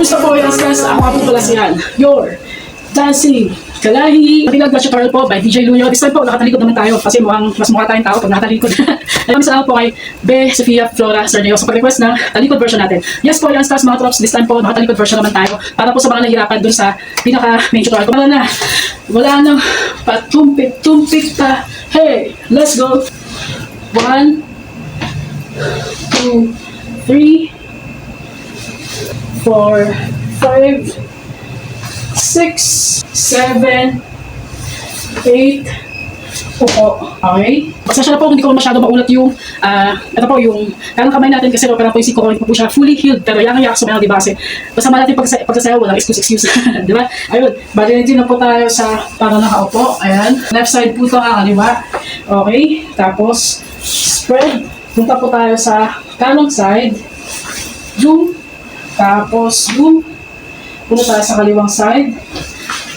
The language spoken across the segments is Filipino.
Gusto po yung stress, ako nga po pala siyan. Your Dancing Kalahi. Matilag na tutorial po by DJ Luyo. This time po, nakatalikod naman tayo kasi mukhang mas mukha tayong tao pag nakatalikod. Alam sa po kay Be, Sofia, Flora, Sir Neo sa pag-request na talikod version natin. Yes po, yung stress mga trops. This time po, nakatalikod version naman tayo para po sa mga nahihirapan dun sa pinaka-main tutorial. Wala nang patumpik-tumpik pa. Hey, let's go! 1, 2, 3, 4, 5, 6, 7, 8, upo. Okay? Pasensya na po kung hindi ko masyado maulat yung ito po yung kanang kamay natin kasi parang po yung siko ko hindi pa po siya fully healed pero yang-yang sumayaw diba kasi kasama natin pagsasayaw walang excuse diba? Ayun, bali na po tayo sa parang nakaupo. Ayan, left side po ito kaliwa. Okay, tapos spread. Punta po tayo sa kanang side. Zoom. Tapos zoom. Punta tayo sa kaliwang side.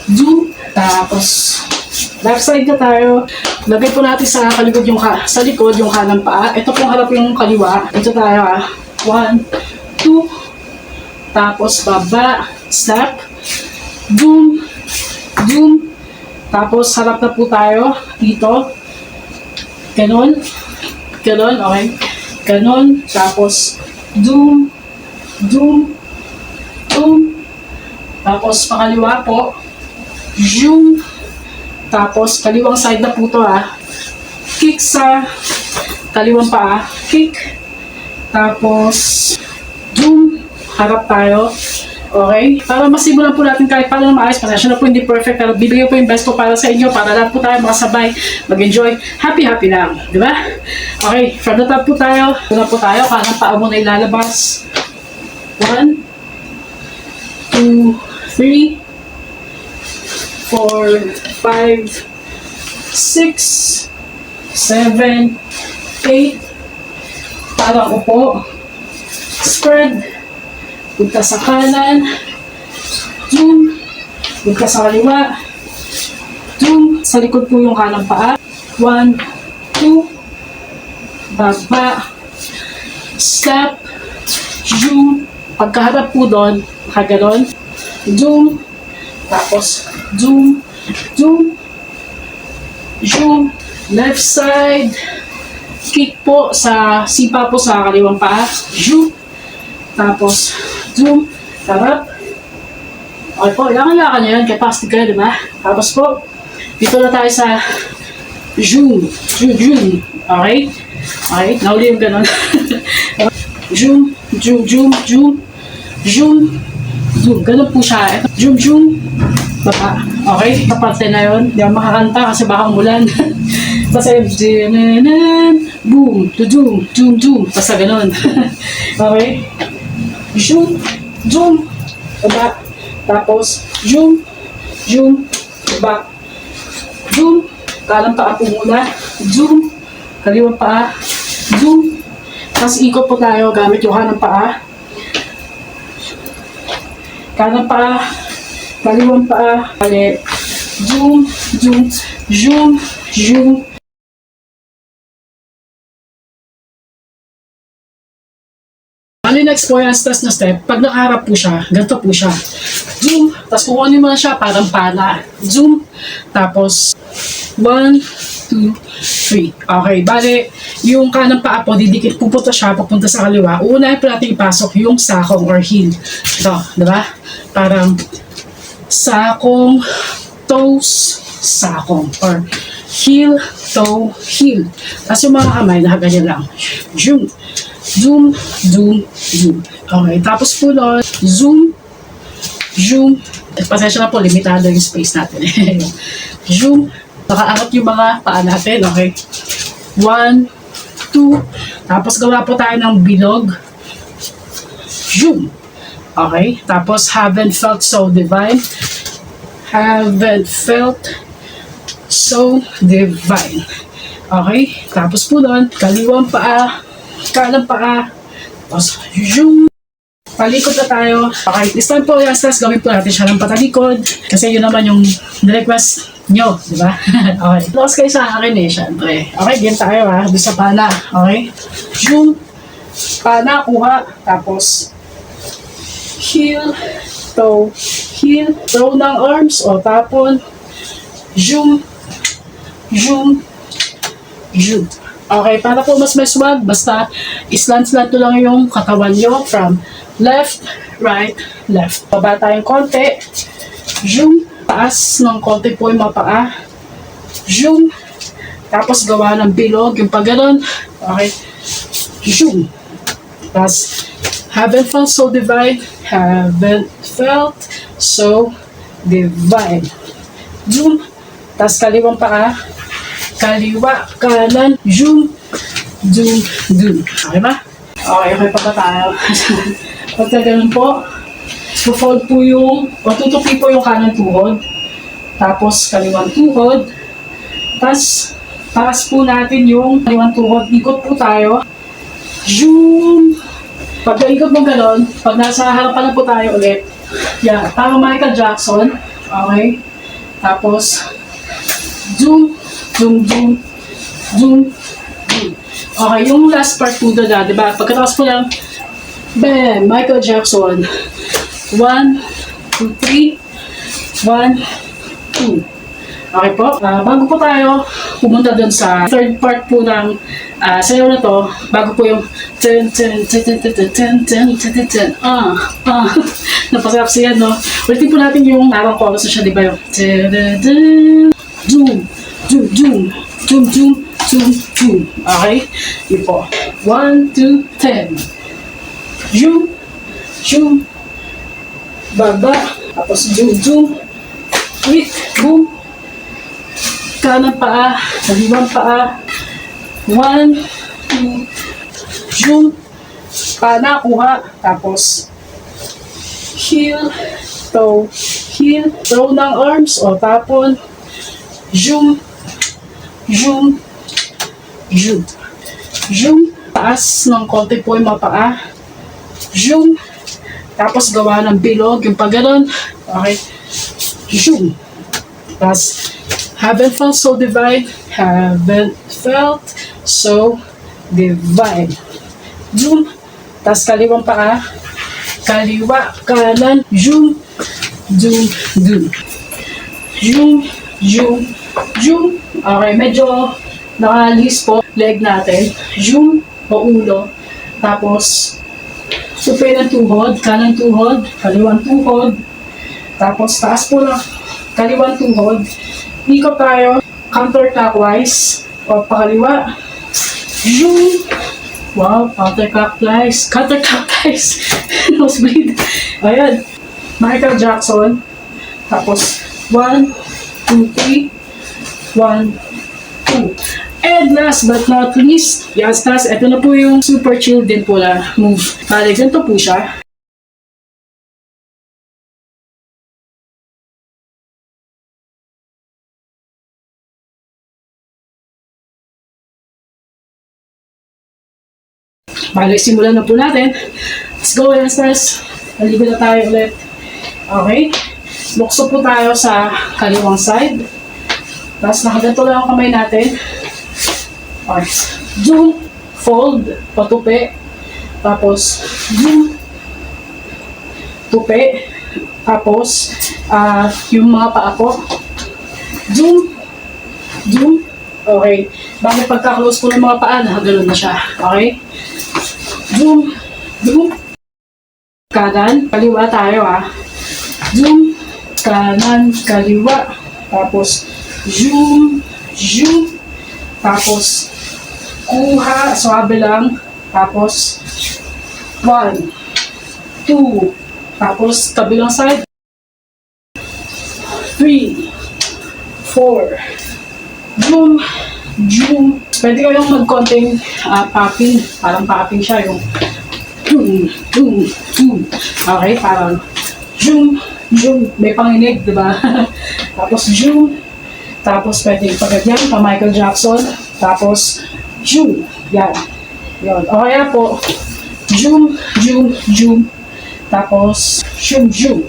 Zoom. Tapos left side na tayo. Lagay po natin sa kalikod sa likod yung kanang paa. Ito pong harap yung kaliwa. Ito tayo 1, 2. Tapos baba. Step. Zoom. Zoom. Tapos harap na po tayo. Dito. Ganon. Ganon. Okay. Ganon. Tapos zoom. Zoom. Zoom. Tapos pakaliwa po. Zoom. Tapos kaliwang side na po ito Kick sa kaliwang paa. Kick. Tapos zoom. Harap tayo. Okay? Para masimulan po natin kahit paano na maayos. Pasensya na po hindi perfect pero bibigay po yung best po para sa inyo para lahat po tayo makasabay, mag-enjoy. Happy lang. Di ba? Okay. From the top po tayo. Una po tayo. Kanang paa muna ilalabas. 1, 2, 3, 4, 5, 6, 7, 8. Parang upo. Spread. Punta sa kanan. Zoom. Punta sa kaliwa. Zoom. Sa likod po yung kanang paa. 1, 2. Baba. Step. Zoom. Pagkaharap po doon, kaganon. Zoom. Tapos, zoom. Zoom. Zoom. Left side. Kick po sa sipa po sa kaliwang paa. Zoom. Tapos, zoom. Harap. Okay po, ilangan-lakan nyo yan. Kaya pastig kayo, diba? Tapos po, dito na tayo sa zoom. Zoom. Zoom. Okay? Okay, nauli yung ganon. Zoom. Zoom. Zoom. Zoom. Zoom. Zoom. Ganun po siya. Zoom. Zoom. Baba. Okay? Sa parte na yun. Hindi ako makakanta kasi baka umulan. Basta yung boom. Zoom. Zoom. Zoom. Basta ganun. Okay? Zoom. Zoom. Baba. Tapos, zoom. Zoom. Baba. Zoom. Kalang paa po muna. Zoom. Kaliwang paa. Zoom. Tapos ikot po tayo gamit yung kanang paa. Kanang paa, kaliwang paa, kali, zoom, zoom, zoom, zoom. Ano yung next po yung stress na step? Pag nakaharap po siya, ganito po siya. Zoom, tapos kukunin mo na siya parang pana. Zoom, tapos 1, 2, 3. Okay, bale, yung kanang paa po, didikit, pupunta siya, papunta sa kaliwa. Uunahin po natin ipasok yung sakong or heel. Ito, diba? Parang sakong, toes, sakong. Or heel, toe, heel. Tapos yung mga kamay, nakaganyan lang. Zoom, zoom, zoom, zoom. Okay, tapos po nun, zoom, zoom. Pasensya na po, limitado yung space natin. Zoom. Nakaangat yung mga paa natin, okay? 1, 2. Tapos gawa po tayo ng bilog. Zoom. Okay? Tapos haven't felt so divine. Haven't felt so divine. Okay? Tapos po doon, kaliwang paa, kanang paa. Tapos zoom. Palikod na tayo. Okay, this time po yung stress, gawin po natin siya ng patalikod. Kasi yun naman yung request nyo, di ba? Okay. Tapos kayo sa akin syempre. Okay, ganyan tayo doon sa pana. Okay? Zoom. Pana, kuha. Tapos, heel, toe, heel, throw ng arms o tapon, zoom, zoom, zoom. Okay, para po mas may swag, basta islant-slant lang yung katawan nyo from left, right, left. Baba tayong konti, zoom, taas ng konti po yung mga paa, zoom, tapos gawa ng bilog, yung pagganon, okay, zoom. Tapos, haven't felt so divine, haven't felt so divine. Zoom, tapos kaliwang paa, kaliwa, kanan, zoom, zoom, zoom. Okay ba? Okay, okay pa ba tayo? Pagka ganun po, fold po yung, o tutupi po yung kanan tuhod, tapos kaliwang tuhod, tapos taas po natin yung kaliwang tuhod, ikot po tayo, zoom. Pagka-ikot mo gano'n, pag nasa harapan na po tayo ulit, yan, parang Michael Jackson, okay? Tapos, zoom, zoom, zoom, zoom, zoom. Okay, yung last part po na, diba? Pagkatapos po lang, bam, Michael Jackson. 1, 2, 3, 1, 2. Okay po, bago po tayo pumunta dun sa third part po ng sayaw na to, bago po yung napasarap siya, no? Ulitin po natin yung parang chorus na siya, di ba yung zoom, zoom, zoom, zoom, zoom, zoom, zoom. Okay? Yun po. 1, 2, 10. Zoom, zoom, baba, tapos zoom, zoom, quick, boom, kanan paa, kaliwang paa, 1, 2, zoom, pana, kuha, tapos heel, toe, heel, throw ng arms o tapon, zoom, zoom, zoom, zoom, taas ng konti po yung mga paa, zoom, tapos gawa ng bilog, yung pagganon, okay, zoom, tapos haven't felt so divine, haven't felt so divine. Zoom, tas kaliwang paa, kaliwa, kanan, zoom, zoom, zoom. Zoom, zoom, zoom. Okay, medyo nakalis po leg natin. Zoom o ulo. Tapos, supay ng tuhod, kanan tuhod, kaliwang tuhod. Tapos, taas po ng kaliwang tuhod. Ikot tayo, counterclockwise, o pakaliwa, zoom, wow, counterclockwise, nosebleed, ayan, Michael Jackson, tapos, 1, 2, 3, 1, 2, and last but not least, yes, ito na po yung super chill din po na move, balik, ganito po siya. Bale, simulan na po natin. Let's go, youngsters. Naligo na tayo ulit. Okay. Lukso po tayo sa kaliwang side. Tapos nakaganto lang ang kamay natin. Okay. Zoom, fold, patupi. Tapos, zoom, tupi. Tapos, yung mga paa ko. Zoom, zoom. Okay. Bago pagka-close po ng mga paa, nakaganoon na siya. Okay. Zoom, zoom, kanan, kaliwa tayo zoom, kanan, kaliwa, tapos zoom, zoom, tapos kuha, swabe lang, tapos 1, 2, tapos kabilang side, 3, 4, zoom, zoom. Pwede kayong mag-konting popping. Parang popping siya yung zoom, zoom, zoom. Okay, parang zoom, zoom. May panginig, di ba? Tapos zoom. Tapos pwede pagkagyan pa Michael Jackson. Tapos zoom. Yan. Yun. O kaya po, zoom, zoom, zoom. Tapos zoom, zoom.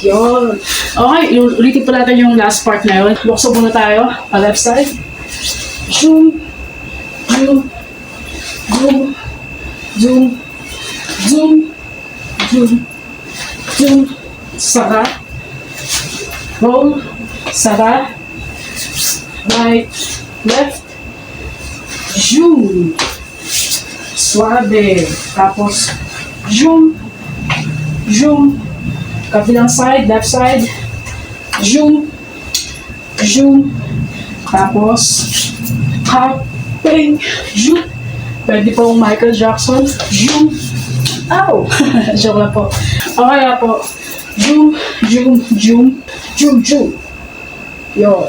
Yun. Okay, ulitin pa natin yung last part na yun. Lukso muna tayo pa left side. Zoom, zoom, zoom, zoom, zoom, zoom, zoom, sara, roll, sara, right, left, zoom, suave, tapos zoom, zoom, kabilang side, left side, zoom, zoom, tapos hopping, zoom, pwede pong Michael Jackson, zoom, ow, joke lang po, okay na po, zoom, zoom, zoom, zoom, zoom, yun,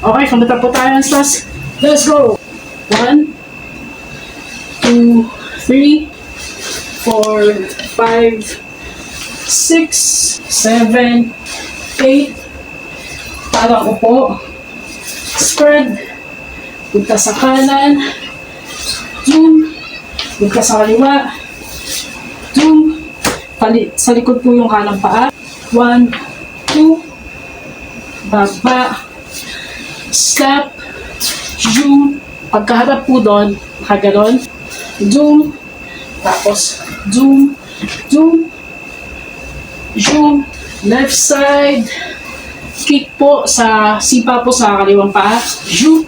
okay, kumita po tayo ng stars, let's go, 1, 2, 3, 4, 5, 6, 7, 8, parang upo, spread, punta sa kanan, zoom, punta sa kaliwa, zoom, sa likod po yung kanang paa, 1, 2, baba, step, zoom, pagkaharap po doon, nakaganon, zoom, tapos zoom, zoom, zoom, left side, kick po sa sipa po sa kaliwang paa, zoom,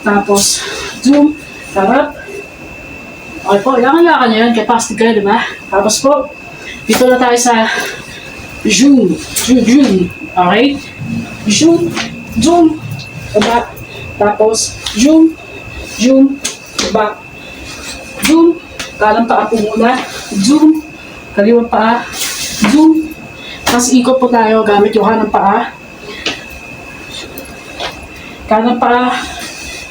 tapos zoom, harap, okay po, ilangan-lakan nyo yan, capacity kayo, di ba? Tapos po, dito na tayo sa zoom, zoom, zoom, okay? Zoom, zoom, baba, tapos zoom, zoom, baba, zoom, kalang paa po muna, zoom, kaliwang paa, zoom, tapos ikot po tayo gamit yung kanang paa, kanang paa,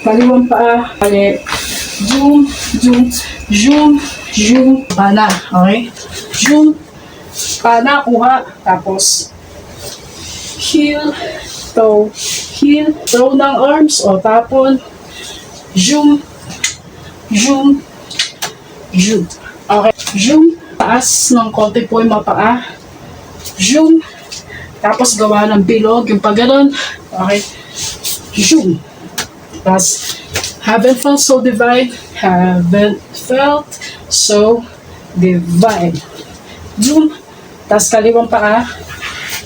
kaliwang paa, kali, zoom, zoom, zoom, zoom, pana, okay? Zoom, pana, kuha, tapos heel, throw ng arms, o tapon, zoom, zoom, zoom, okay, zoom, taas ng konti po yung mga paa, zoom, tapos gawa ng bilog, yung pagganon, okay, zoom, tapos, haven't felt so divine, haven't felt so divine, zoom, tapos kaliwang paa,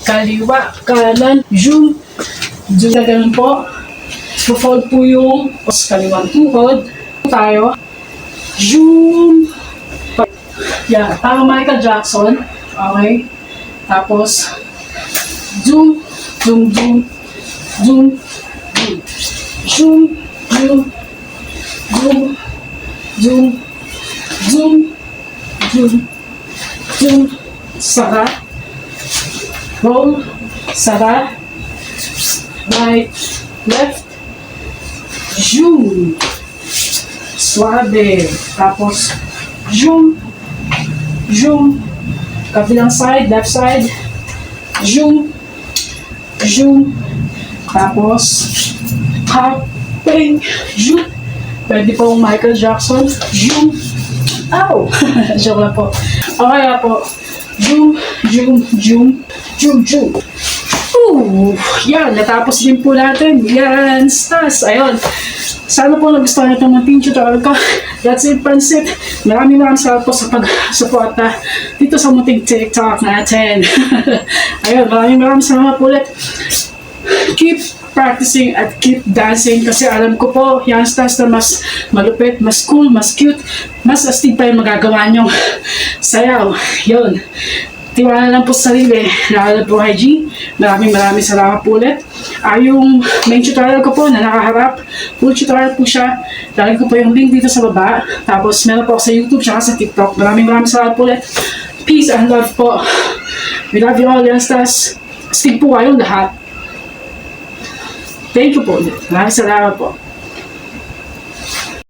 kaliwa, kanan, zoom, zoom na ganun po, fold po yung kaliwang tuhod, tayo, zoom, yeah, parang Michael Jackson, okay, tapos, zoom, zoom, zoom, zoom, zoom, zoom, zoom, zoom, zoom, zoom, zoom, sara, roll, sara, right, left, zoom, suave, tapos, zoom, zoom, kabilang side, left side, zoom, zoom, tapos, hopping, zoom, pwede pong Michael Jackson, zoom, ow, joke lang po, okay na po, zoom, zoom, zoom, zoom, zoom, yan, natapos din po natin, yan, stars, ayun, sana po nagustuhan nyo itong tutorial ko. That's it, Pansit. Maraming salamat po sa pag-suporta dito sa munting TikTok natin. Ayun, maraming salamat po ulit. Keep practicing at keep dancing kasi alam ko po, youngsters na mas malupit, mas cool, mas cute, mas astig pa yung magagawa nyong sayaw. Yun. Tiwala lang po sa sarili, lalo po kay G. Maraming salamat po ulit. Yung main tutorial ko po na nakaharap, full tutorial po siya. Lalagay ko po yung link dito sa baba. Tapos meron po ako sa YouTube at sa TikTok. Maraming salamat po ulit. Peace and love po. We love you all, youngsters. Astig po kayong lahat. Thank you po ulit. Maraming salamat po.